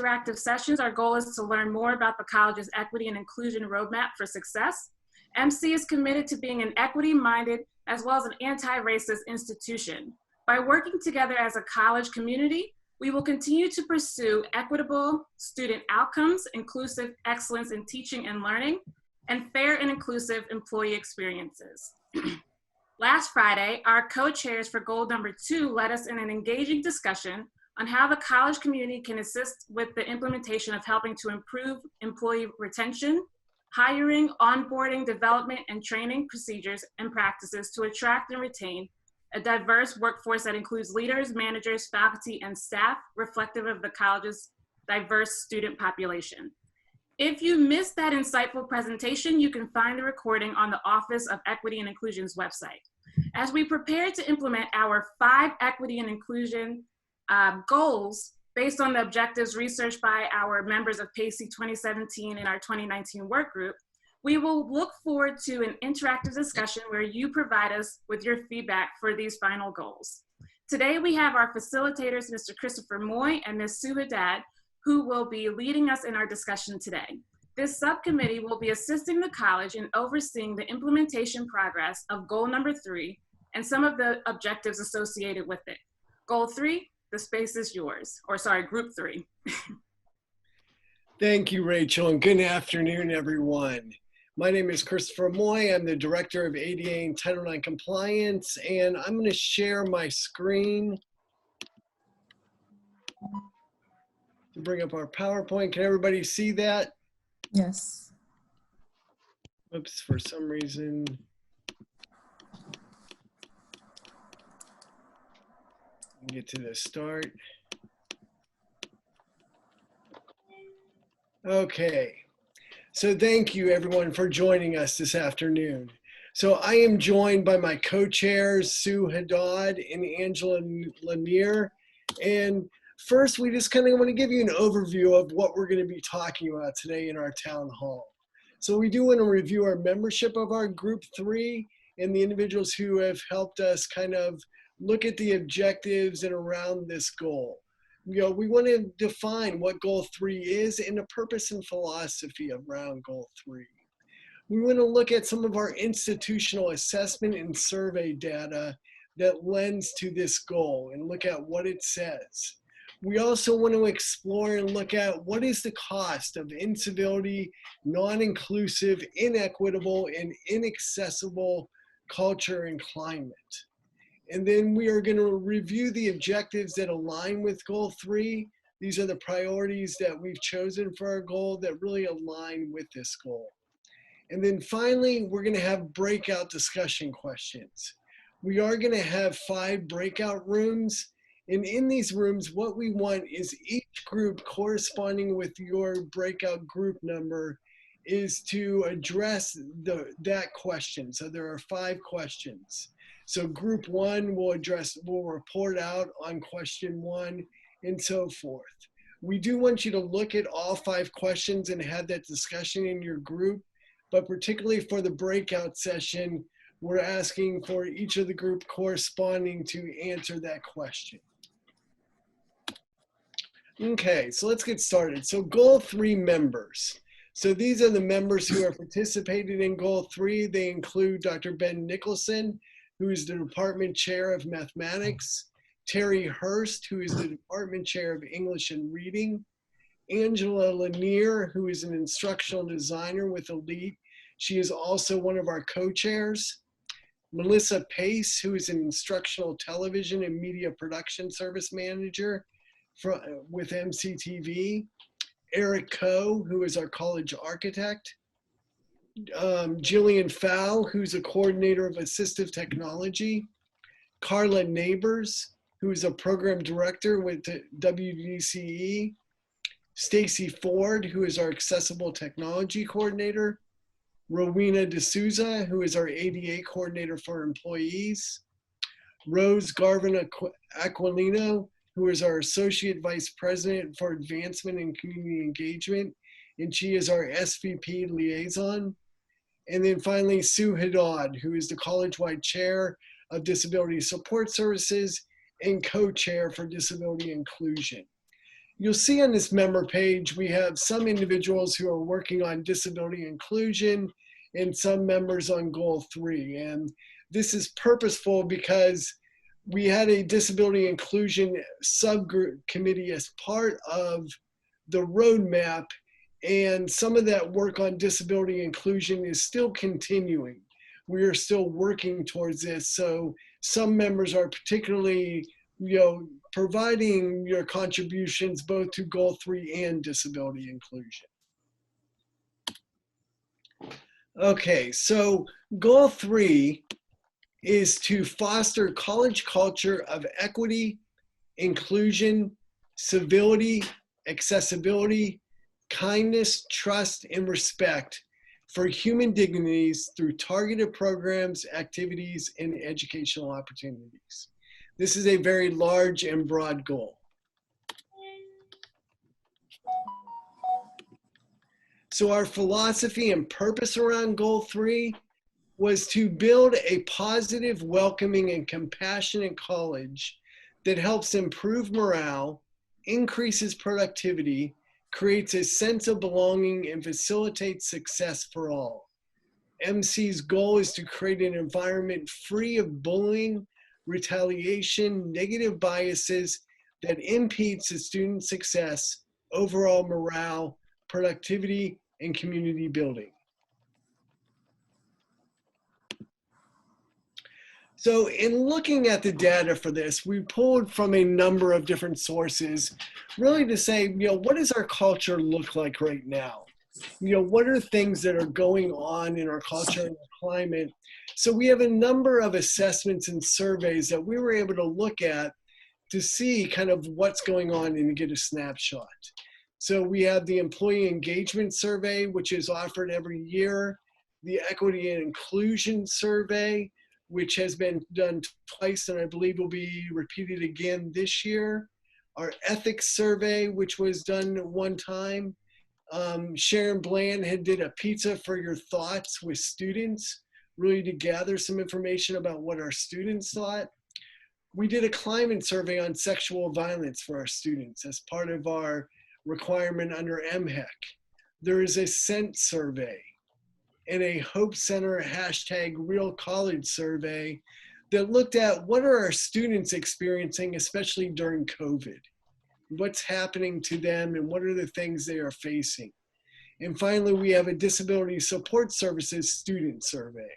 interactive sessions, our goal is to learn more about the college's equity and inclusion roadmap for success. MC is committed to being an equity-minded as well as an anti-racist institution. By working together as a college community, we will continue to pursue equitable student outcomes, inclusive excellence in teaching and learning, and fair and inclusive employee experiences. Last Friday, our co-chairs for goal number 2 led us in an engaging discussion on how the college community can assist with the implementation of helping to improve employee retention, hiring, onboarding, development, and training procedures and practices to attract and retain a diverse workforce that includes leaders, managers, faculty, and staff reflective of the college's diverse student population. If you missed that insightful presentation, you can find the recording on the Office of Equity and Inclusion's website. As we prepare to implement our 5 equity and inclusion goals based on the objectives researched by our members of PACEI 2017 and our 2019 work group, we will look forward to an interactive discussion where you provide us with your feedback for these final goals. Today we have our facilitators, Mr. Christopher Moy and Ms. Sue Haddad, who will be leading us in our discussion today. This subcommittee will be assisting the college in overseeing the implementation progress of goal number 3 and some of the objectives associated with it. Goal 3, the space is yours, or sorry, group 3. Thank you, Rachel, and good afternoon, everyone. My name is Christopher Moy. I'm the Director of ADA and Title IX Compliance, and I'm going to share my screen to bring up our PowerPoint. Can everybody see that? Yes. Oops, for some reason. Get to the start. Okay. So thank you everyone for joining us this afternoon. So I am joined by my co-chairs, Sue Haddad and Angela Lanier. And first, we just kind of want to give you an overview of what we're going to be talking about today in our town hall. So we do want to review our membership of our group 3 and the individuals who have helped us kind of look at the objectives and around this goal. You know, we want to define what goal 3 is and the purpose and philosophy around goal 3. We want to look at some of our institutional assessment and survey data that lends to this goal and look at what it says. We also want to explore and look at what is the cost of incivility, non-inclusive, inequitable, and inaccessible culture and climate. And then we are going to review the objectives that align with goal 3. These are the priorities that we've chosen for our goal that really align with this goal. And then finally, we're going to have breakout discussion questions. We are going to have 5 breakout rooms. And in these rooms, what we want is each group corresponding with your breakout group number is to address that question. So there are 5 questions. So group 1 will report out on question 1 and so forth. We do want you to look at all 5 questions and have that discussion in your group, but particularly for the breakout session, we're asking for each of the group corresponding to answer that question. Okay, so let's get started. So goal 3 members. So these are the members who have participated in goal 3. They include Dr. Ben Nicholson, who is the department chair of mathematics, Terry Hurst, who is the department chair of English and reading, Angela Lanier, who is an instructional designer with Elite. She is also one of our co-chairs. Melissa Pace, who is an instructional television and media production service manager with MCTV. Eric Coe, who is our college architect. Jillian Fowl, who's a coordinator of assistive technology. Carla Neighbors, who is a program director with WDCE. Stacy Ford, who is our accessible technology coordinator. Rowena D'Souza, who is our ADA coordinator for employees. Rose Garvin Aquilino, who is our associate vice president for advancement and community engagement, and she is our SVP liaison. And then finally, Sue Haddad, who is the college-wide chair of Disability Support Services and co-chair for Disability Inclusion. You'll see on this member page, we have some individuals who are working on disability inclusion and some members on Goal 3. And this is purposeful because we had a disability inclusion subgroup committee as part of the roadmap, and some of that work on disability inclusion is still continuing. We are still working towards this. So some members are particularly, providing your contributions both to Goal 3 and disability inclusion. Okay, so Goal 3 is to foster college culture of equity, inclusion, civility, accessibility, kindness, trust, and respect for human dignities through targeted programs, activities, and educational opportunities. This is a very large and broad goal. So our philosophy and purpose around Goal 3 was to build a positive, welcoming, and compassionate college that helps improve morale, increases productivity, creates a sense of belonging, and facilitates success for all. MC's goal is to create an environment free of bullying, retaliation, negative biases that impedes the student success, overall morale, productivity, and community building. So in looking at the data for this, we pulled from a number of different sources, really to say, what does our culture look like right now? What are things that are going on in our culture and our climate? So we have a number of assessments and surveys that we were able to look at to see kind of what's going on and get a snapshot. So we have the Employee Engagement Survey, which is offered every year, the Equity and Inclusion Survey, which has been done twice and I believe will be repeated again this year. Our Ethics Survey, which was done one time. Sharon Bland had did a Pizza for Your Thoughts with students, really to gather some information about what our students thought. We did a climate survey on sexual violence for our students as part of our requirement under MHEC. There is a Scent survey and a Hope Center #RealCollege survey that looked at what are our students experiencing, especially during COVID. What's happening to them and what are the things they are facing. And finally, we have a Disability Support Services student survey.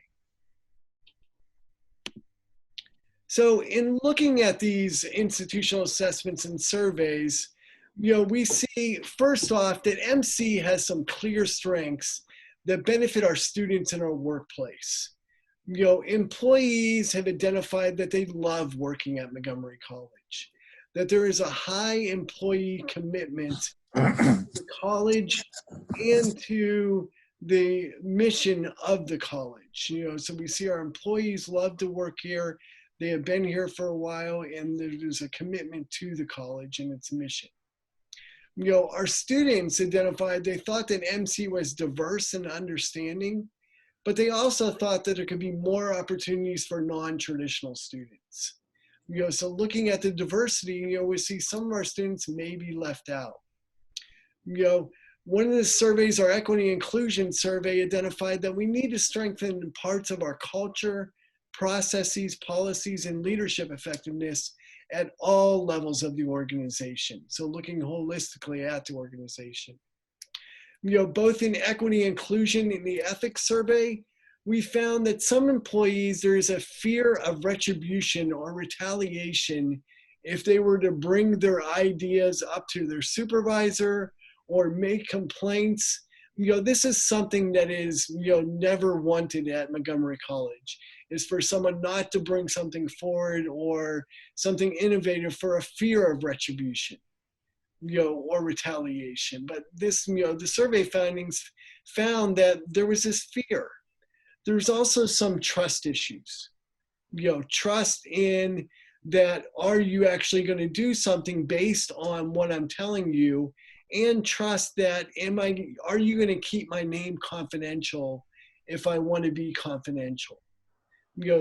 So in looking at these institutional assessments and surveys, we see first off that MC has some clear strengths that benefit our students in our workplace. Employees have identified that they love working at Montgomery College, that there is a high employee commitment to the college and to the mission of the college. So we see our employees love to work here. They have been here for a while and there's a commitment to the college and its mission. Our students identified, they thought that MC was diverse and understanding, but they also thought that there could be more opportunities for non-traditional students. So looking at the diversity, we see some of our students may be left out. One of the surveys, our Equity Inclusion Survey, identified that we need to strengthen parts of our culture, processes, policies, and leadership effectiveness at all levels of the organization. So looking holistically at the organization. Both in equity inclusion in the ethics survey, we found that some employees, there is a fear of retribution or retaliation if they were to bring their ideas up to their supervisor or make complaints. This is something that is never wanted at Montgomery College, is for someone not to bring something forward or something innovative for a fear of retribution, or retaliation. But this, the survey findings found that there was this fear. There's also some trust issues, trust in that, are you actually going to do something based on what I'm telling you? And trust that, are you going to keep my name confidential if I want to be confidential?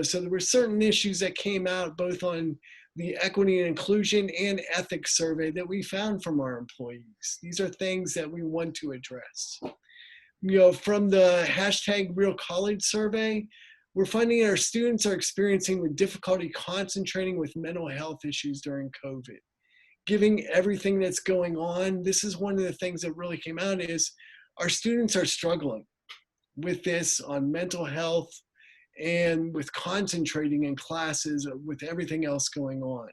So there were certain issues that came out both on the equity and inclusion and ethics survey that we found from our employees. These are things that we want to address. From the hashtag Real College survey, we're finding our students are experiencing with difficulty concentrating with mental health issues during COVID. Given everything that's going on, this is one of the things that really came out is our students are struggling with this on mental health and with concentrating in classes with everything else going on.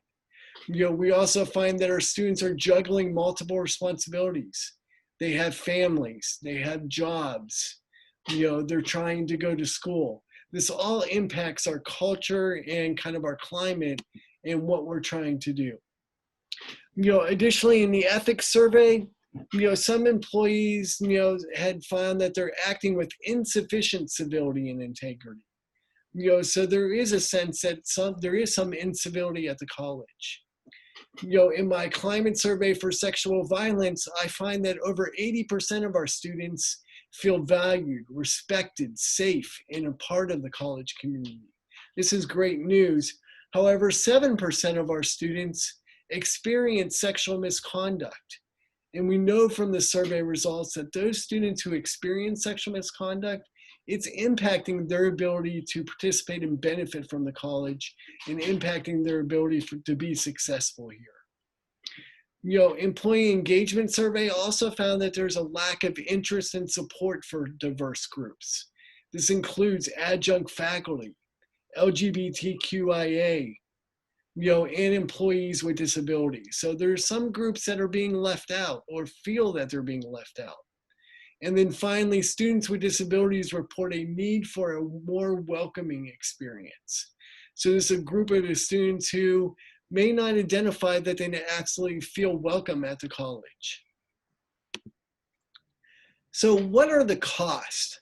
We also find that our students are juggling multiple responsibilities. They have families, they have jobs, they're trying to go to school. This all impacts our culture and kind of our climate and what we're trying to do. Additionally, in the ethics survey, some employees, had found that they're acting with insufficient civility and integrity. So there is a sense that there is some incivility at the college. In my climate survey for sexual violence, I find that over 80% of our students feel valued, respected, safe, and a part of the college community. This is great news. However, 7% of our students experience sexual misconduct. And we know from the survey results that those students who experience sexual misconduct, it's impacting their ability to participate and benefit from the college and impacting their ability to be successful here. Employee engagement survey also found that there's a lack of interest and support for diverse groups. This includes adjunct faculty, LGBTQIA, and employees with disabilities. So there's some groups that are being left out or feel that they're being left out. And then finally, students with disabilities report a need for a more welcoming experience. So there's a group of the students who may not identify that they actually feel welcome at the college. So what are the costs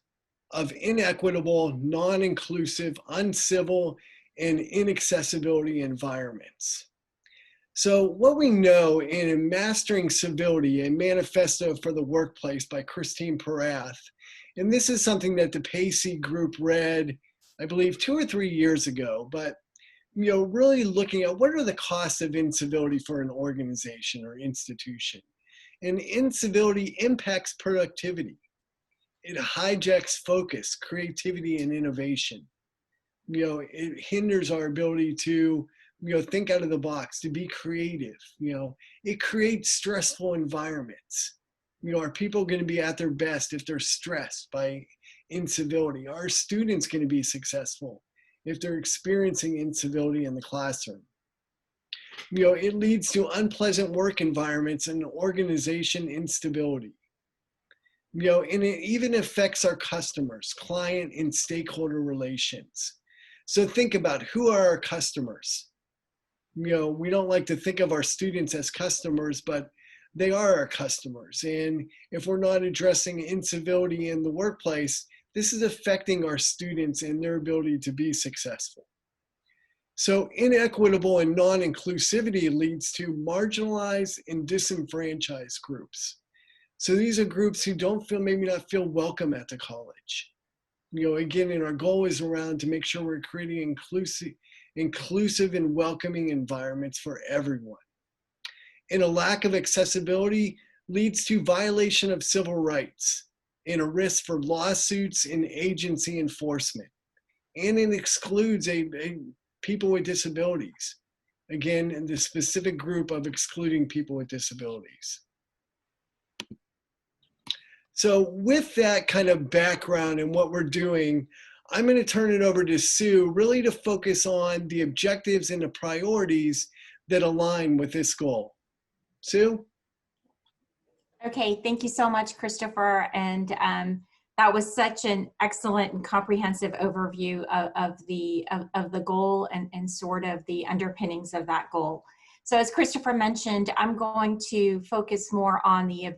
of inequitable, non-inclusive, uncivil, and inaccessibility environments? So what we know in Mastering Civility, a manifesto for the workplace by Christine Porath, and this is something that the PACEI group read, I believe 2 or 3 years ago, but really looking at what are the costs of incivility for an organization or institution. And incivility impacts productivity. It hijacks focus, creativity, and innovation. It hinders our ability to think out of the box, to be creative. It creates stressful environments. Are people going to be at their best if they're stressed by incivility? Are students going to be successful if they're experiencing incivility in the classroom? It leads to unpleasant work environments and organization instability. And it even affects our customers, client and stakeholder relations. So think about who are our customers. We don't like to think of our students as customers, but they are our customers. And if we're not addressing incivility in the workplace, this is affecting our students and their ability to be successful. So inequitable and non-inclusivity leads to marginalized and disenfranchised groups. So these are groups who maybe not feel welcome at the college. Again, and our goal is around to make sure we're creating inclusive and welcoming environments for everyone. And a lack of accessibility leads to violation of civil rights and a risk for lawsuits and agency enforcement. And it excludes people with disabilities. Again, in the specific group of excluding people with disabilities. So with that kind of background and what we're doing, I'm going to turn it over to Sue, really to focus on the objectives and the priorities that align with this goal. Sue? Okay, thank you so much, Christopher. And that was such an excellent and comprehensive overview of the goal and sort of the underpinnings of that goal. So as Christopher mentioned, I'm going to focus more on the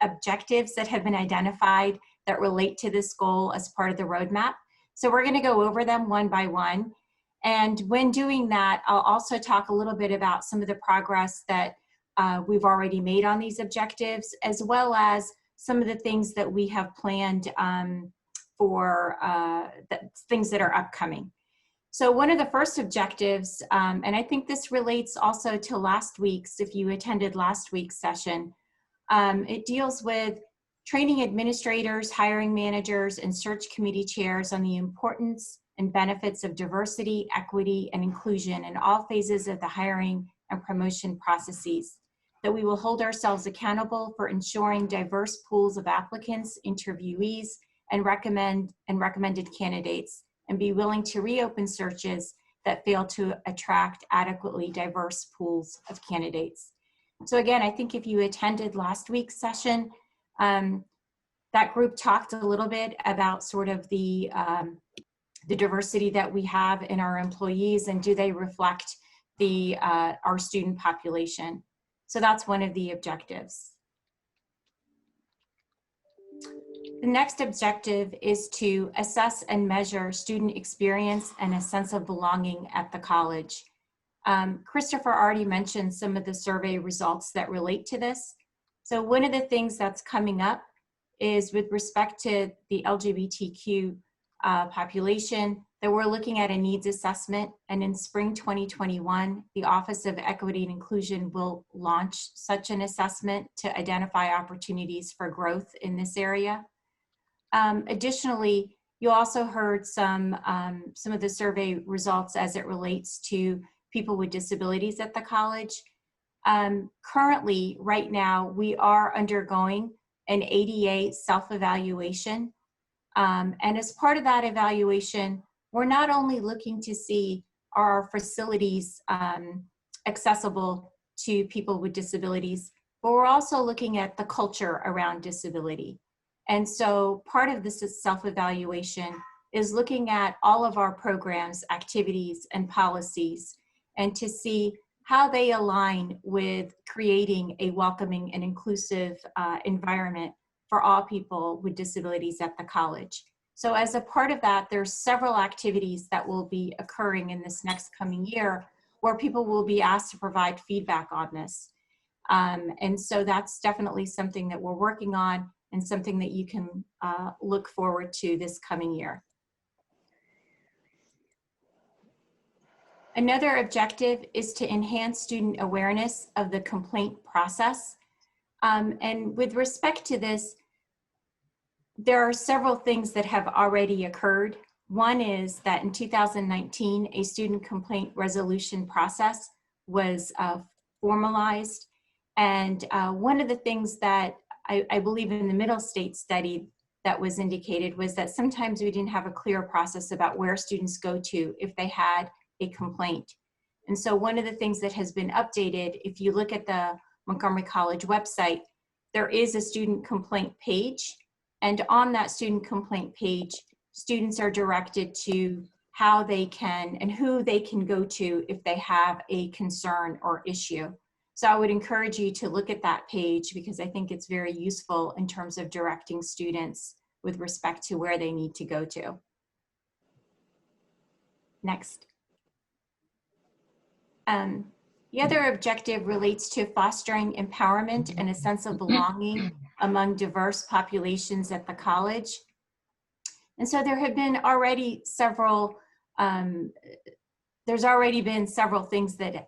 objectives that have been identified that relate to this goal as part of the roadmap. So we're going to go over them one by one. And when doing that, I'll also talk a little bit about some of the progress that we've already made on these objectives, as well as some of the things that we have planned for things that are upcoming. So one of the first objectives, and I think this relates also to last week's, if you attended last week's session, it deals with training administrators, hiring managers, and search committee chairs on the importance and benefits of diversity, equity, and inclusion in all phases of the hiring and promotion processes. That we will hold ourselves accountable for ensuring diverse pools of applicants, interviewees, and recommended candidates, and be willing to reopen searches that fail to attract adequately diverse pools of candidates. So again, I think if you attended last week's session, that group talked a little bit about sort of the diversity that we have in our employees, and do they reflect our student population. So that's one of the objectives. The next objective is to assess and measure student experience and a sense of belonging at the college. Christopher already mentioned some of the survey results that relate to this. So one of the things that's coming up is with respect to the LGBTQ population, that we're looking at a needs assessment, and in spring 2021, the Office of Equity and Inclusion will launch such an assessment to identify opportunities for growth in this area. Additionally, you also heard some of the survey results as it relates to people with disabilities at the college. Currently, right now, we are undergoing an ADA self-evaluation. And as part of that evaluation, we're not only looking to see are our facilities accessible to people with disabilities, but we're also looking at the culture around disability. And so part of this self-evaluation is looking at all of our programs, activities, and policies, and to see how they align with creating a welcoming and inclusive environment for all people with disabilities at the college. So as a part of that, there's several activities that will be occurring in this next coming year where people will be asked to provide feedback on this. And so that's definitely something that we're working on and something that you can look forward to this coming year. Another objective is to enhance student awareness of the complaint process. And with respect to this, there are several things that have already occurred. One is that in 2019, a student complaint resolution process was formalized. And one of the things that I believe in the Middle State study that was indicated was that sometimes we didn't have a clear process about where students go to if they had a complaint. And so one of the things that has been updated, if you look at the Montgomery College website, there is a student complaint page. And on that student complaint page, students are directed to how they can and who they can go to if they have a concern or issue. So I would encourage you to look at that page because I think it's very useful in terms of directing students with respect to where they need to go to. Next. The other objective relates to fostering empowerment and a sense of belonging among diverse populations at the college. And so there have been already several, there's already been several things that,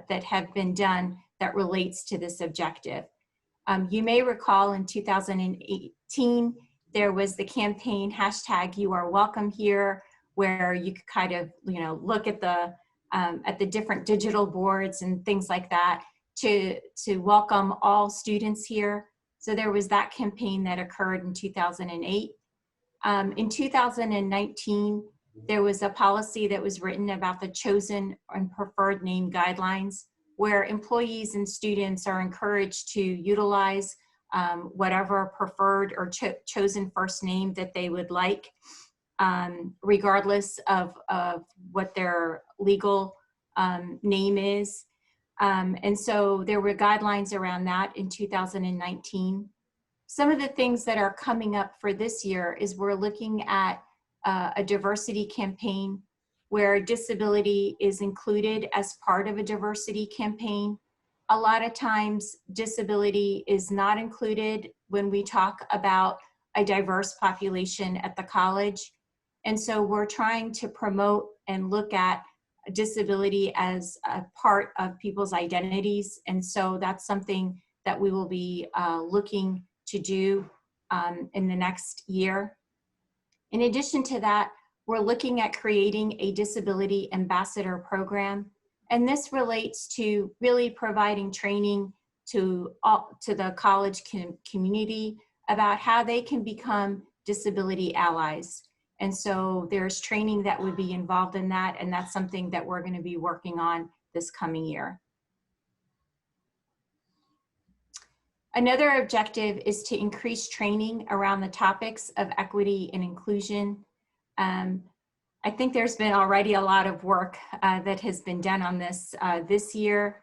that have been done that relates to this objective. You may recall in 2018, there was the campaign #YouAreWelcomeHere, where you could kind of, look at the different digital boards and things like that to welcome all students here. So there was that campaign that occurred in 2008. In 2019, there was a policy that was written about the chosen and preferred name guidelines, where employees and students are encouraged to utilize whatever preferred or chosen first name that they would like, regardless of what their legal name is. And so there were guidelines around that in 2019. Some of the things that are coming up for this year is we're looking at a diversity campaign where disability is included as part of a diversity campaign. A lot of times disability is not included when we talk about a diverse population at the college. And so we're trying to promote and look at disability as a part of people's identities. And so that's something that we will be looking to do in the next year. In addition to that, we're looking at creating a disability ambassador program. And this relates to really providing training to the college community about how they can become disability allies. And so there's training that would be involved in that, and that's something that we're going to be working on this coming year. Another objective is to increase training around the topics of equity and inclusion. I think there's been already a lot of work that has been done on this this year,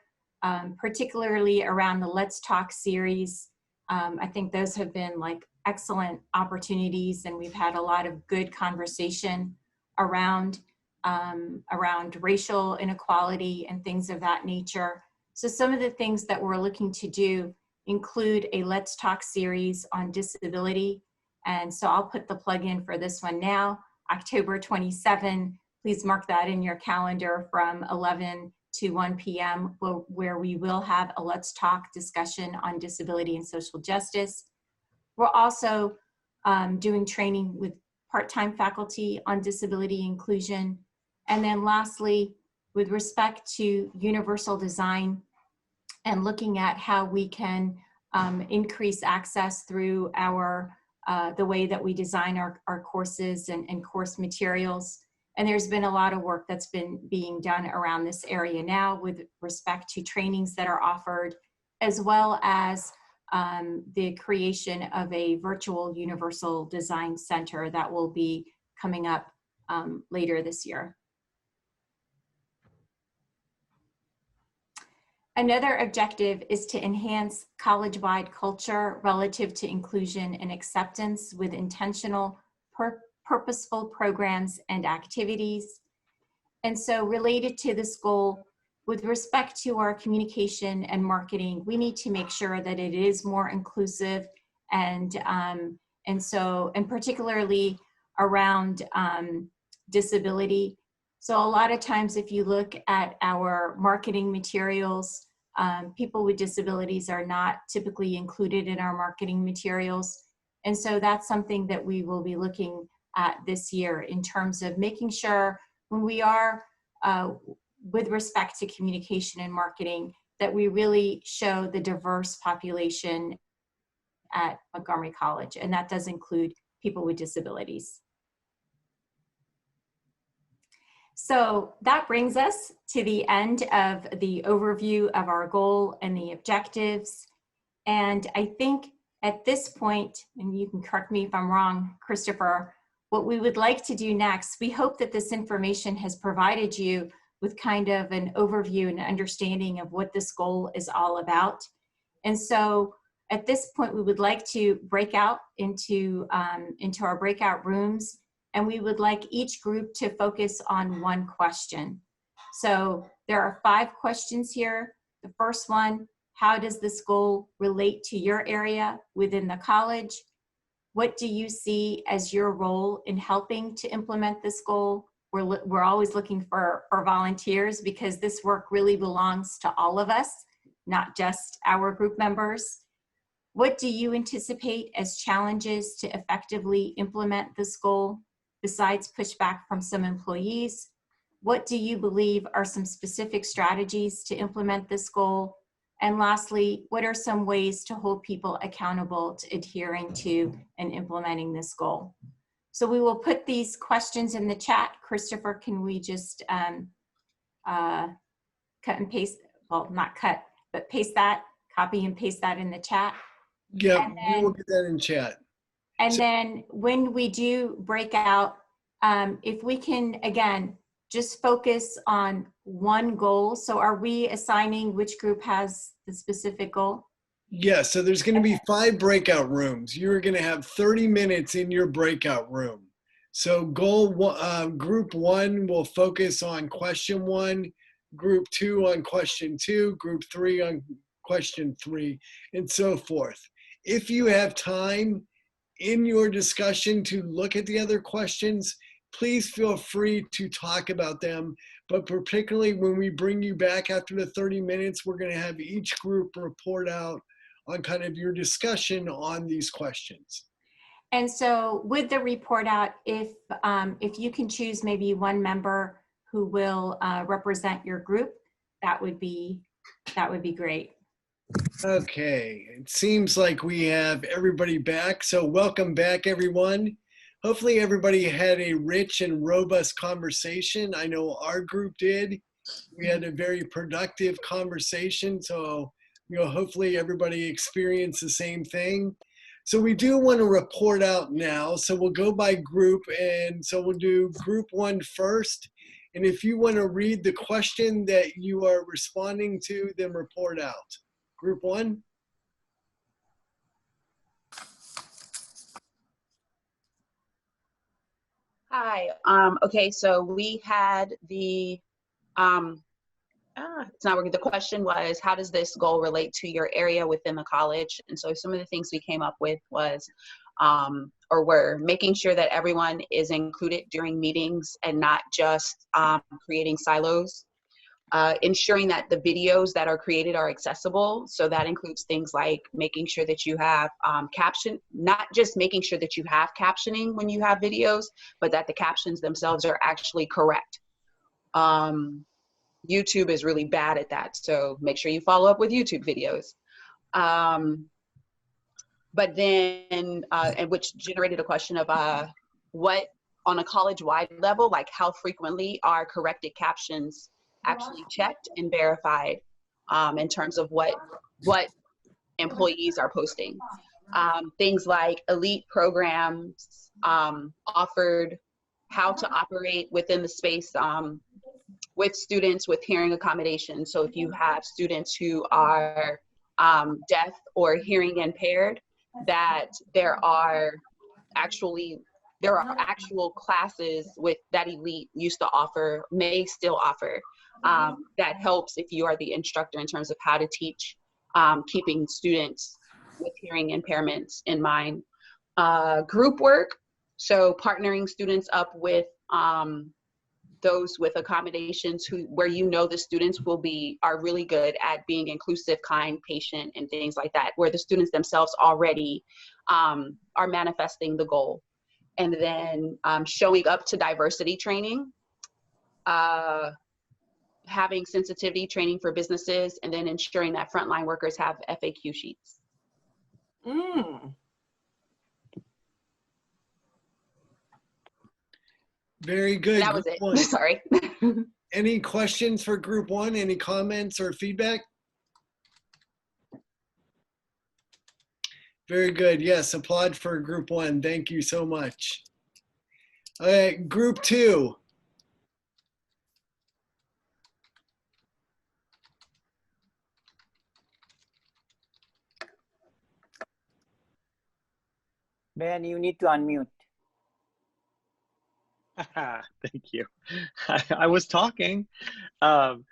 particularly around the Let's Talk series. I think those have been like excellent opportunities, and we've had a lot of good conversation around racial inequality and things of that nature. So some of the things that we're looking to do include a Let's Talk series on disability. And so I'll put the plug in for this one now, October 27. Please mark that in your calendar from 11 to 1 p.m. where we will have a Let's Talk discussion on disability and social justice. We're also doing training with part-time faculty on disability inclusion. And then lastly, with respect to universal design and looking at how we can increase access through our the way that we design our courses and course materials. And there's been a lot of work that's been being done around this area now with respect to trainings that are offered, as well as the creation of a virtual universal design center that will be coming up later this year. Another objective is to enhance college-wide culture relative to inclusion and acceptance with intentional, purposeful programs and activities. And so related to this goal, with respect to our communication and marketing, we need to make sure that it is more inclusive and particularly around disability. So a lot of times if you look at our marketing materials, people with disabilities are not typically included in our marketing materials. And so that's something that we will be looking at this year in terms of making sure when we are, with respect to communication and marketing, that we really show the diverse population at Montgomery College. And that does include people with disabilities. So that brings us to the end of the overview of our goal and the objectives. And I think at this point, and you can correct me if I'm wrong, Christopher, what we would like to do next, we hope that this information has provided you with kind of an overview and understanding of what this goal is all about. And so at this point, we would like to break out into our breakout rooms, and we would like each group to focus on one question. So there are 5 questions here. The first one, how does this goal relate to your area within the college? What do you see as your role in helping to implement this goal? We're always looking for volunteers because this work really belongs to all of us, not just our group members. What do you anticipate as challenges to effectively implement this goal, besides pushback from some employees? What do you believe are some specific strategies to implement this goal? And lastly, what are some ways to hold people accountable to adhering to and implementing this goal? So we will put these questions in the chat. Christopher, can we just cut and paste, well, not cut, but paste that, copy and paste that in the chat? Yeah, we will get that in chat. And then when we do break out, if we can, again, just focus on one goal. So are we assigning which group has the specific goal? Yeah, so there's going to be 5 breakout rooms. You're going to have 30 minutes in your breakout room. So group 1 will focus on question 1, group 2 on question 2, group 3 on question 3, and so forth. If you have time in your discussion to look at the other questions, please feel free to talk about them. But particularly when we bring you back after the 30 minutes, we're going to have each group report out on kind of your discussion on these questions. And so with the report out, if you can choose maybe one member who will represent your group, that would be great. Okay, it seems like we have everybody back. So welcome back, everyone. Hopefully everybody had a rich and robust conversation. I know our group did. We had a very productive conversation. So, hopefully everybody experienced the same thing. So we do want to report out now. So we'll go by group. And so we'll do group 1 first. And if you want to read the question that you are responding to, then report out. Group 1. Hi. Okay, so we had the, it's not working. The question was, how does this goal relate to your area within the college? And so some of the things we came up with was, or were making sure that everyone is included during meetings and not just creating silos. Ensuring that the videos that are created are accessible. So that includes things like making sure that you have not just making sure that you have captioning when you have videos, but that the captions themselves are actually correct. YouTube is really bad at that. So make sure you follow up with YouTube videos. But then, and which generated a question of what on a college-wide level, like how frequently are corrected captions actually checked and verified in terms of what employees are posting. Things like elite programs offered how to operate within the space with students with hearing accommodation. So if you have students who are deaf or hearing impaired, that there are actual classes that Elite used to offer, may still offer, that helps if you are the instructor in terms of how to teach, keeping students with hearing impairments in mind. Group work, so partnering students up with those with accommodations where the students are really good at being inclusive, kind, patient, and things like that, where the students themselves already are manifesting the goal. And then showing up to diversity training, having sensitivity training for businesses, and then ensuring that frontline workers have FAQ sheets. Very good. And that was it. Sorry. Any questions for group 1? Any comments or feedback? Very good. Yes, applaud for group 1. Thank you so much. All right, group 2. Ben, you need to unmute. Thank you. I was talking. I'm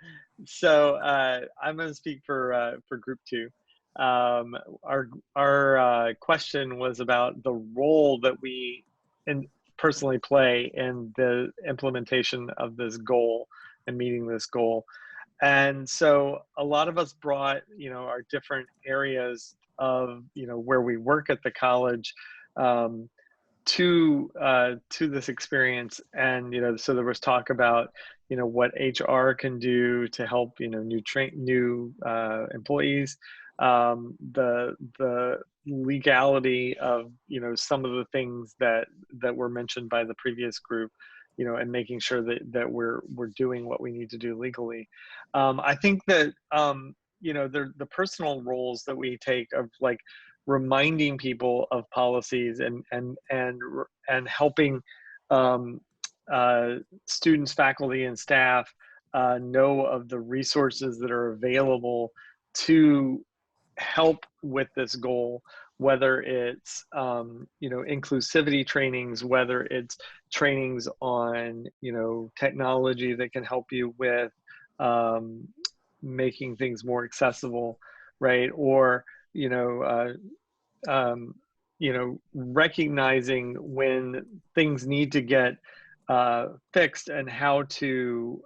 going to speak for group 2. Our question was about the role that we personally play in the implementation of this goal and meeting this goal. And so a lot of us brought, our different areas of, where we work at the college to this experience. And, so there was talk about, what HR can do to help, new employees, the legality of, some of the things that were mentioned by the previous group, and making sure that we're doing what we need to do legally. I think that, the personal roles that we take of like reminding people of policies and helping students, faculty, and staff know of the resources that are available to help with this goal, whether it's inclusivity trainings, whether it's trainings on technology that can help you with making things more accessible, right? Or recognizing when things need to get fixed, and how to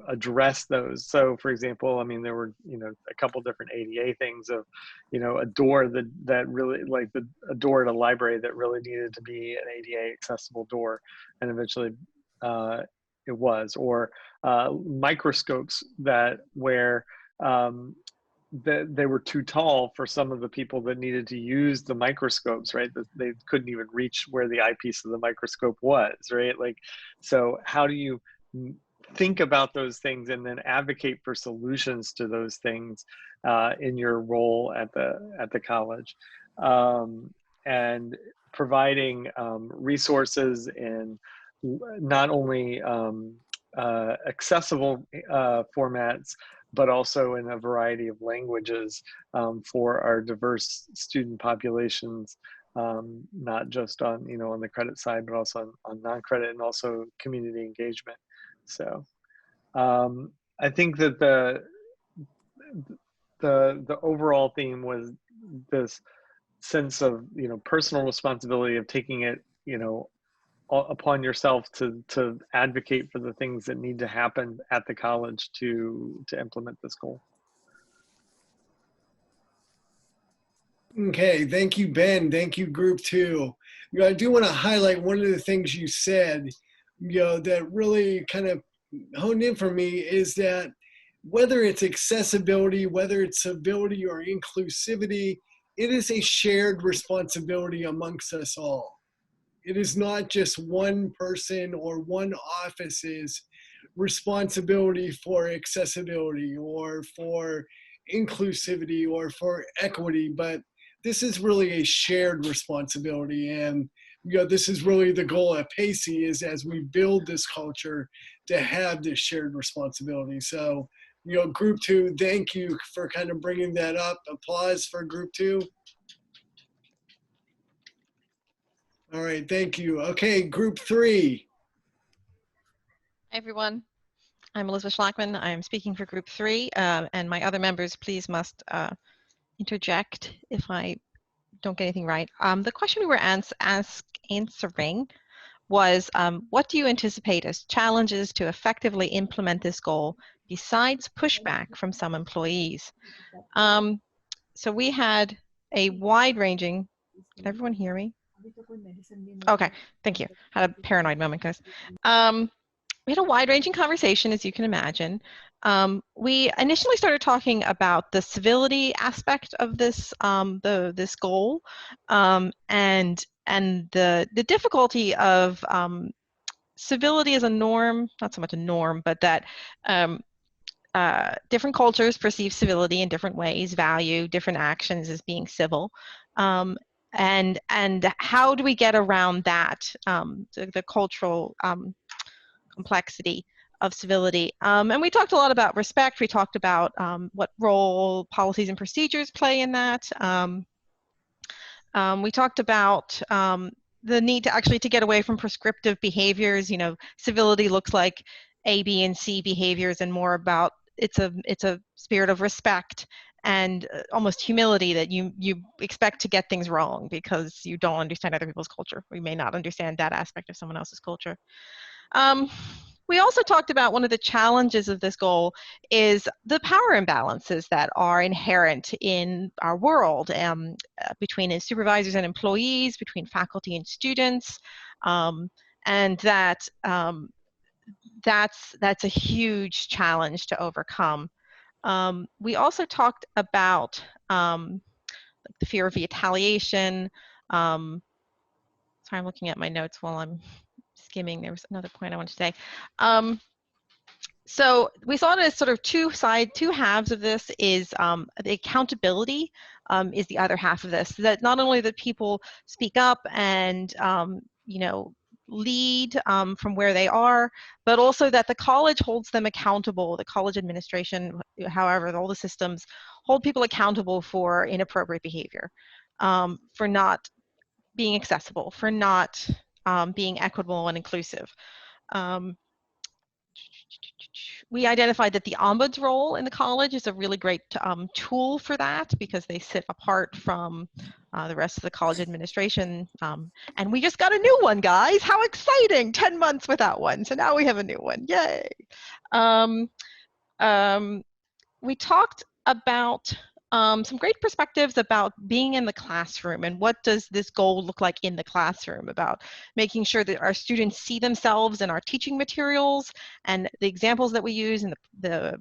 address those. So for example, I mean, there were, a couple different ADA things of, a door that really, like a door at a library that really needed to be an ADA accessible door, and eventually it was, or microscopes where they were too tall for some of the people that needed to use the microscopes, right? That they couldn't even reach where the eyepiece of the microscope was, right? Like, so how do you think about those things and then advocate for solutions to those things in your role at the college, and providing resources in not only accessible formats, but also in a variety of languages for our diverse student populations, not just on on the credit side, but also on non-credit, and also community engagement. So I think that the overall theme was this sense of personal responsibility of taking it upon yourself to advocate for the things that need to happen at the college to implement this goal. Okay, thank you, Ben. Thank you, Group 2. I do want to highlight one of the things you said, that really kind of honed in for me, is that whether it's accessibility, whether it's civility or inclusivity, it is a shared responsibility amongst us all. It is not just one person or one office's responsibility for accessibility or for inclusivity or for equity, but this is really a shared responsibility. And this is really the goal at PACEI, is as we build this culture to have this shared responsibility. So, Group 2, thank you for kind of bringing that up. Applause for Group 2. All right, thank you. Okay, Group 3. Hi, everyone. I'm Elizabeth Schallmann. I'm speaking for Group 3, and my other members, please must interject if I don't get anything right. The question we were answering was, what do you anticipate as challenges to effectively implement this goal besides pushback from some employees? So we had a wide-ranging, can everyone hear me? Okay, thank you. Had a paranoid moment, guys. We had a wide-ranging conversation, as you can imagine. We initially started talking about the civility aspect of this this goal, and the difficulty of civility as a norm, not so much a norm, but that different cultures perceive civility in different ways, value different actions as being civil. And how do we get around that, the cultural complexity of civility? And we talked a lot about respect. We talked about what role policies and procedures play in that. We talked about the need to get away from prescriptive behaviors. Civility looks like A, B, and C behaviors, and more about it's a spirit of respect and almost humility, that you expect to get things wrong because you don't understand other people's culture. We may not understand that aspect of someone else's culture. We also talked about one of the challenges of this goal is the power imbalances that are inherent in our world, between supervisors and employees, between faculty and students, and that's a huge challenge to overcome. We also talked about the fear of retaliation. Sorry, I'm looking at my notes while I'm skimming. There was another point I wanted to say. So we saw it as sort of two halves of this. Is the accountability is the other half of this. That not only that people speak up and lead from where they are, but also that the college holds them accountable. The college administration, however, all the systems hold people accountable for inappropriate behavior, for not being accessible, for not being equitable and inclusive. we identified that the ombuds role in the college is a really great tool for that, because they sit apart from the rest of the college administration. And we just got a new one, guys. How exciting! 10 months without one. So now we have a new one. Yay. We talked about some great perspectives about being in the classroom and what does this goal look like in the classroom, about making sure that our students see themselves in our teaching materials and the examples that we use and the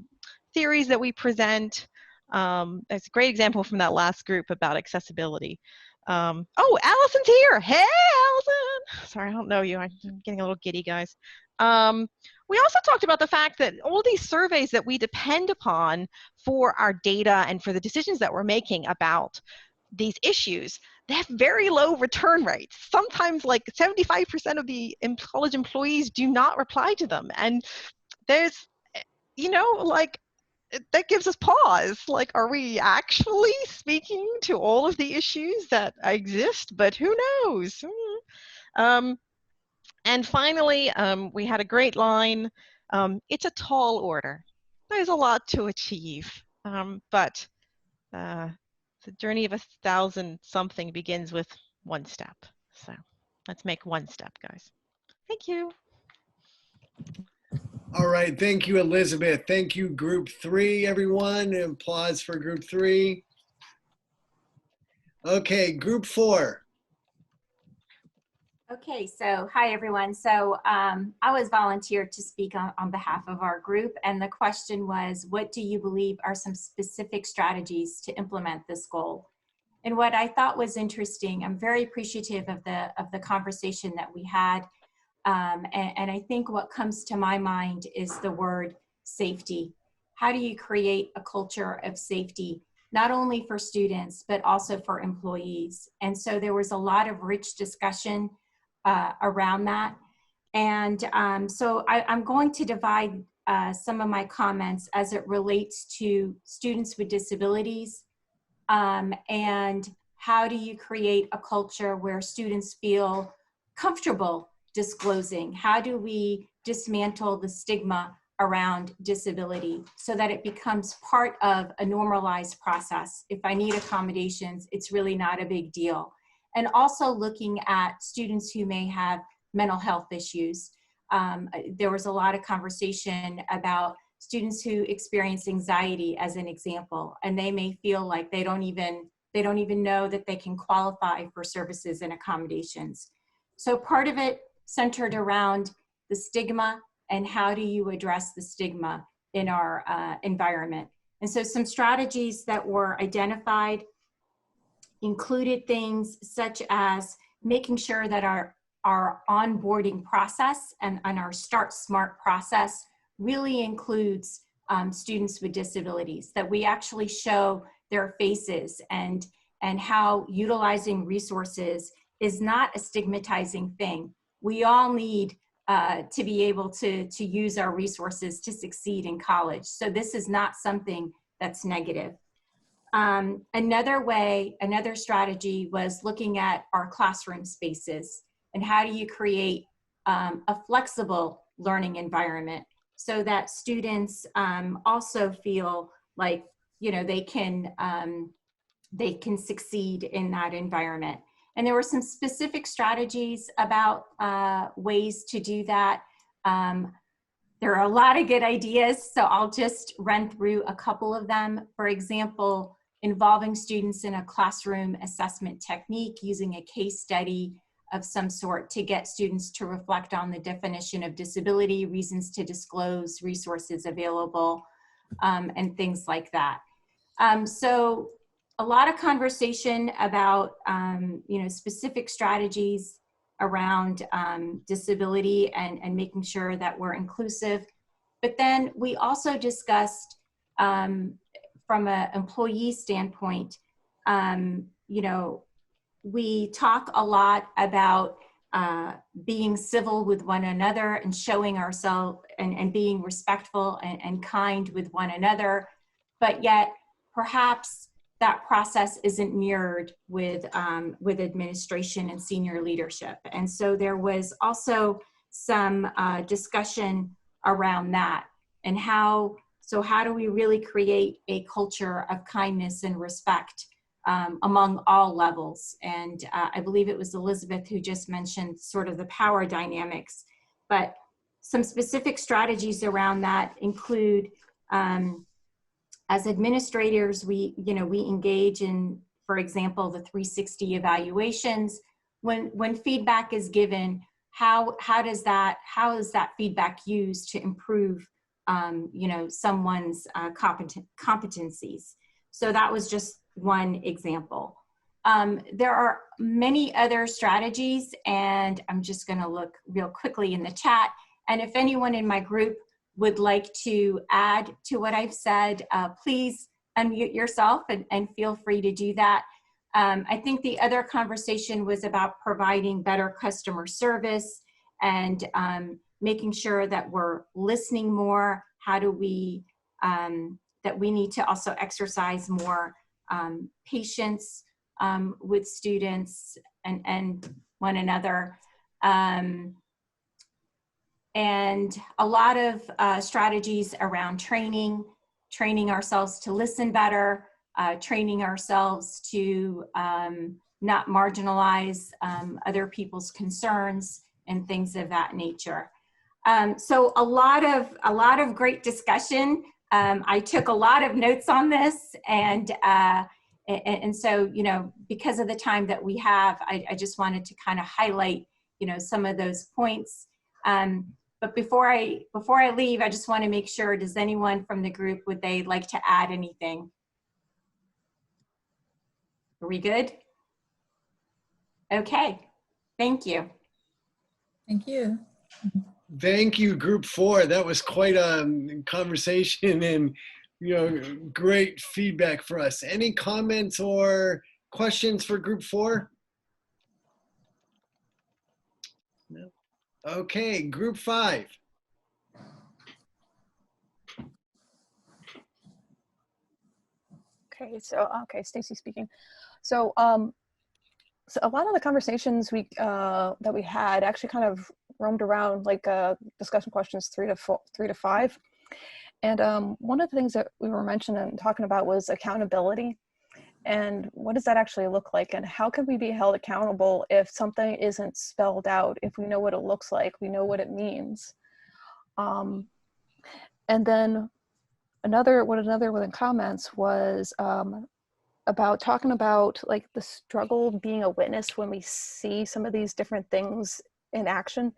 theories that we present. There's a great example from that last group about accessibility. Oh, Allison's here. Hey, Allison. Sorry, I don't know you. I'm getting a little giddy, guys. We also talked about the fact that all these surveys that we depend upon for our data and for the decisions that we're making about these issues, they have very low return rates. Sometimes like 75% of the college employees do not reply to them. And there's, you know, like, that gives us pause. Like, are we actually speaking to all of the issues that exist? But who knows? And finally, we had a great line. It's a tall order. There's a lot to achieve, but the journey of 1,000 something begins with one step. So let's make one step, guys. Thank you. All right, thank you, Elizabeth. Thank you, Group 3, everyone. Applause for Group 3. Okay, Group 4. Okay, so hi everyone. So I was volunteered to speak on behalf of our group, and the question was, what do you believe are some specific strategies to implement this goal? And what I thought was interesting, I'm very appreciative of the conversation that we had, and I think what comes to my mind is the word safety. How do you create a culture of safety, not only for students, but also for employees? And so there was a lot of rich discussion around that. And so I'm going to divide some of my comments as it relates to students with disabilities, and how do you create a culture where students feel comfortable disclosing? How do we dismantle the stigma around disability so that it becomes part of a normalized process? If I need accommodations, it's really not a big deal. And also looking at students who may have mental health issues. There was a lot of conversation about students who experience anxiety as an example, and they may feel like they don't even know that they can qualify for services and accommodations. So part of it centered around the stigma and how do you address the stigma in our environment. And so some strategies that were identified included things such as making sure that our onboarding process and our Start Smart process really includes students with disabilities, that we actually show their faces and how utilizing resources is not a stigmatizing thing. We all need to be able to use our resources to succeed in college. So this is not something that's negative. Another strategy was looking at our classroom spaces and how do you create a flexible learning environment so that students also feel like, you know, they can succeed in that environment. And there were some specific strategies about ways to do that. There are a lot of good ideas, so I'll just run through a couple of them. For example, involving students in a classroom assessment technique, using a case study of some sort to get students to reflect on the definition of disability, reasons to disclose, resources available, and things like that. So a lot of conversation about you know, specific strategies around disability and making sure that we're inclusive. But then we also discussed from an employee standpoint, you know, we talk a lot about being civil with one another and showing ourselves and being respectful and kind with one another, but yet perhaps that process isn't mirrored with administration and senior leadership. And so there was also some discussion around that. and how do we really create a culture of kindness and respect among all levels? And I believe it was Elizabeth who just mentioned sort of the power dynamics, but some specific strategies around that include, as administrators, we engage in, for example, the 360 evaluations. When feedback is given, how is that feedback used to improve someone's competencies? So that was just one example. There are many other strategies, and I'm just going to look real quickly in the chat. And if anyone in my group would like to add to what I've said, please unmute yourself and feel free to do that. I think the other conversation was about providing better customer service and making sure that we're listening more. How do we, that we need to also exercise more patience with students and one another. And a lot of strategies around training ourselves to listen better, training ourselves to not marginalize other people's concerns and things of that nature. So a lot of great discussion. I took a lot of notes on this, and so, because of the time that we have, I just wanted to kind of highlight, some of those points. But before I leave, I just want to make sure, does anyone from the group, would they like to add anything? Are we good? Okay, thank you. Thank you. Thank you, Group 4. That was quite a conversation and great feedback for us. Any comments or questions for Group 4? No. Okay, Group 5. Okay, so Stacy speaking. So so a lot of the conversations that we had actually kind of roamed around like discussion questions 3 to 5. And one of the things that we were mentioning and talking about was accountability. And what does that actually look like? And how can we be held accountable if something isn't spelled out, if we know what it looks like, we know what it means? And then one of the comments was about talking about like the struggle of being a witness when we see some of these different things in action,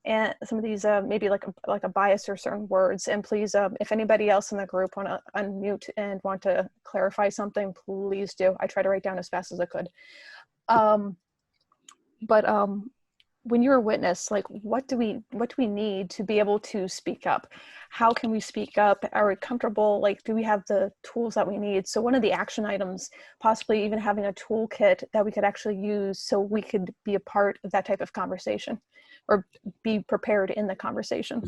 and some of these maybe like a bias or certain words. And please, if anybody else in the group want to unmute and want to clarify something, please do. I try to write down as fast as I could. But when you're a witness, like what do we need to be able to speak up? How can we speak up? Are we comfortable? Like, do we have the tools that we need? So one of the action items, possibly even having a toolkit that we could actually use so we could be a part of that type of conversation or be prepared in the conversation.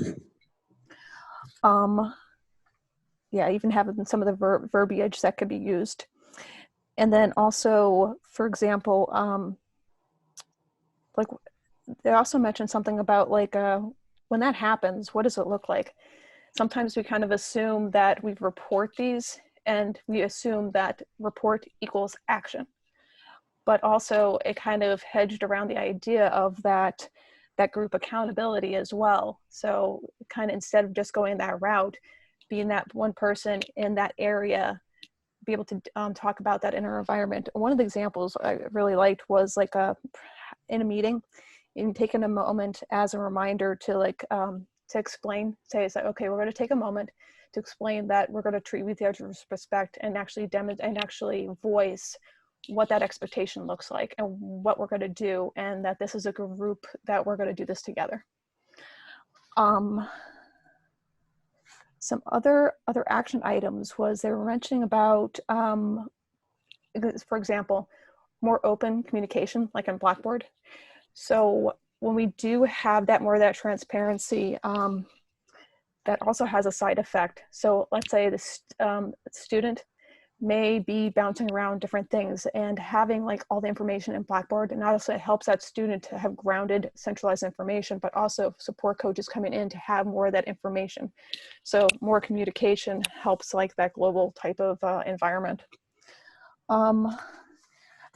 Yeah, even having some of the verbiage that could be used. And then also, for example, like they also mentioned something about like when that happens, what does it look like? Sometimes we kind of assume that we report these and we assume that report equals action, but also it kind of hedged around the idea of that group accountability as well. So kind of instead of just going that route, being that one person in that area, be able to talk about that inner environment. One of the examples I really liked was like in a meeting, and taking a moment as a reminder to like to explain, say, okay, we're going to take a moment to explain that we're going to treat with the utmost respect and actually actually voice what that expectation looks like and what we're going to do, and that this is a group that we're going to do this together. Some other action items was they were mentioning about, for example, more open communication, like on Blackboard. So when we do have that more of that transparency, that also has a side effect. So let's say the student may be bouncing around different things, and having like all the information in Blackboard, and also it helps that student to have grounded centralized information, but also support coaches coming in to have more of that information. So more communication helps like that global type of environment.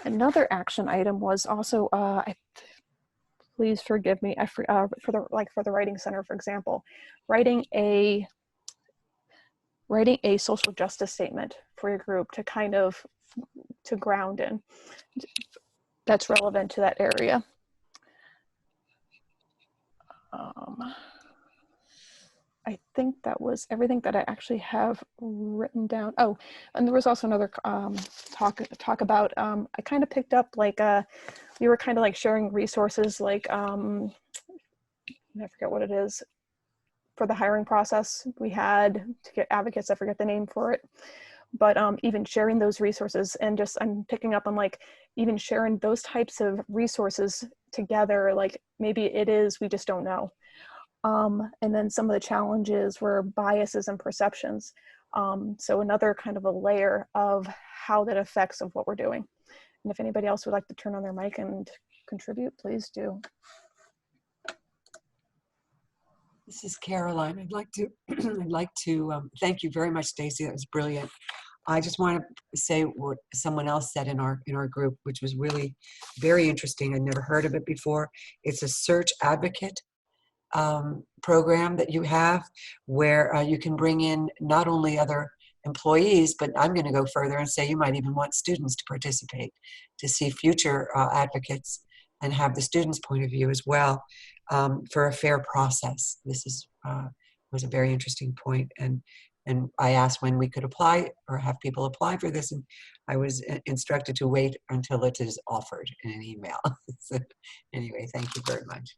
Another action item was also, please forgive me, for the Writing Center, for example, writing a social justice statement for your group to kind of to ground in that's relevant to that area. I think that was everything that I actually have written down. Oh, and there was also another talk about, I kind of picked up like, we were kind of like sharing resources like, I forget what it is, for the hiring process we had to get advocates, I forget the name for it, but even sharing those resources, and just I'm picking up on like even sharing those types of resources together, like maybe it is, we just don't know. And then some of the challenges were biases and perceptions. So another kind of a layer of how that affects of what we're doing. And if anybody else would like to turn on their mic and contribute, please do. This is Caroline. I'd like to thank you very much, Stacy. That was brilliant. I just want to say what someone else said in our group, which was really very interesting. I'd never heard of it before. It's a search advocate program that you have, where you can bring in not only other employees, but I'm going to go further and say you might even want students to participate, to see future advocates and have the students' point of view as well, for a fair process. This is was a very interesting point, and I asked when we could apply or have people apply for this, and I was instructed to wait until it is offered in an email. So anyway, thank you very much.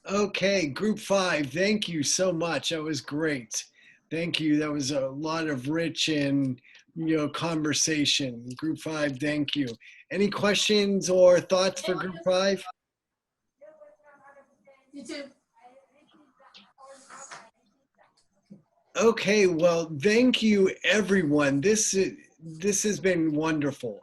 Okay, group 5, thank you so much. That was great. Thank you. That was a lot of rich and conversation. Group 5, thank you. Any questions or thoughts for group 5? You too. Okay, well, thank you everyone. This has been wonderful.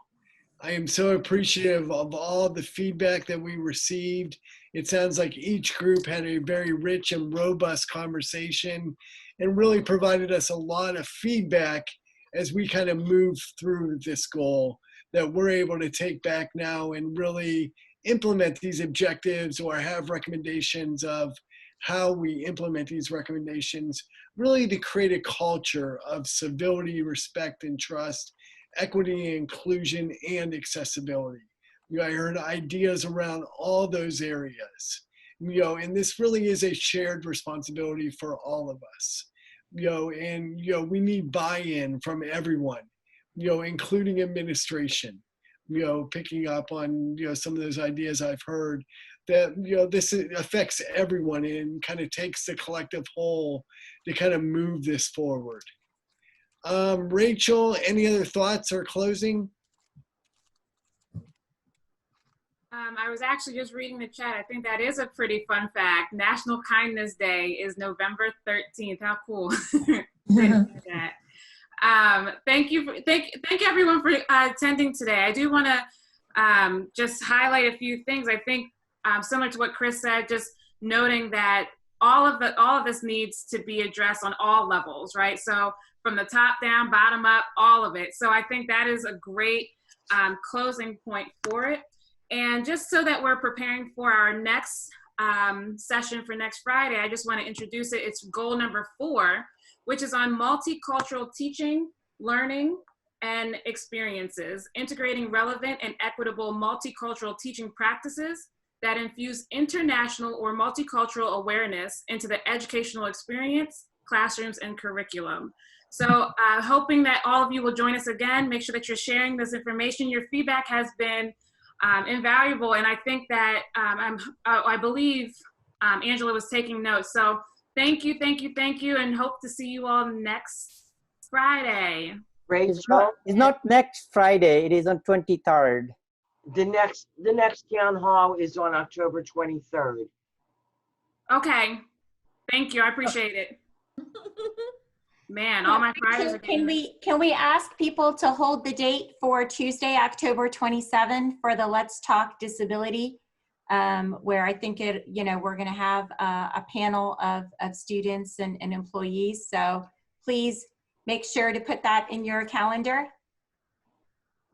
I am so appreciative of all the feedback that we received. It sounds like each group had a very rich and robust conversation and really provided us a lot of feedback as we kind of move through this goal that we're able to take back now and really implement these objectives or have recommendations of how we implement these recommendations, really to create a culture of civility, respect, and trust, equity, inclusion, and accessibility. I heard ideas around all those areas, and this really is a shared responsibility for all of us, and we need buy-in from everyone, including administration, picking up on some of those ideas I've heard, that this affects everyone and kind of takes the collective whole to kind of move this forward. Rachel, any other thoughts or closing? I was actually just reading the chat. I think that is a pretty fun fact. National Kindness Day is November 13th. How cool. Thank everyone for attending today. I do want to just highlight a few things. I think similar to what Chris said, just noting that all of this needs to be addressed on all levels, right? So from the top down, bottom up, all of it. So I think that is a great closing point for it. And just so that we're preparing for our next session for next Friday, I just want to introduce it. It's goal number 4, which is on multicultural teaching, learning, and experiences, integrating relevant and equitable multicultural teaching practices that infuse international or multicultural awareness into the educational experience, classrooms, and curriculum. So hoping that all of you will join us again. Make sure that you're sharing this information. Your feedback has been invaluable, and I think that I believe Angela was taking notes. So thank you, and hope to see you all next Friday. It's not next Friday. It is on 23rd. The next town hall is on October 23rd. Okay, thank you. I appreciate it. Man, all my Fridays are Can getting. can we ask people to hold the date for Tuesday, October 27 for the Let's Talk Disability, where I think we're going to have a panel of students and employees. So please make sure to put that in your calendar.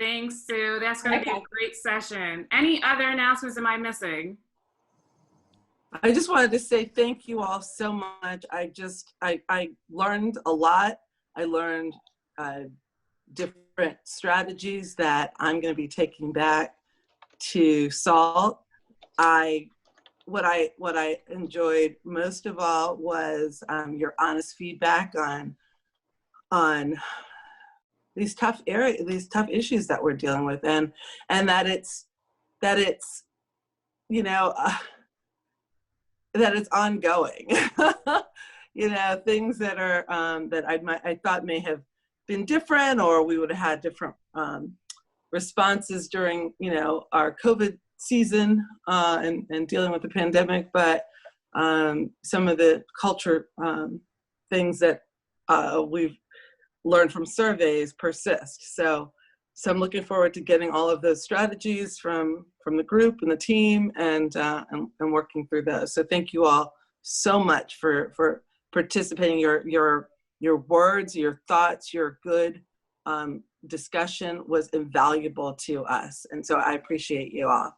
Thanks, Sue. That's going to be a Okay. great session. Any other announcements am I missing? I just wanted to say thank you all so much. I learned a lot. I learned different strategies that I'm going to be taking back to SALT. What I enjoyed most of all was your honest feedback on these tough issues that we're dealing with, and that it's that it's ongoing. Things that are that I thought may have been different, or we would have had different responses during our COVID season and dealing with the pandemic, but some of the culture things that we've learned from surveys persist. So I'm looking forward to getting all of those strategies from the group and the team and working through those. So thank you all so much for participating. Your words, your thoughts, your good discussion was invaluable to us. And so I appreciate you all.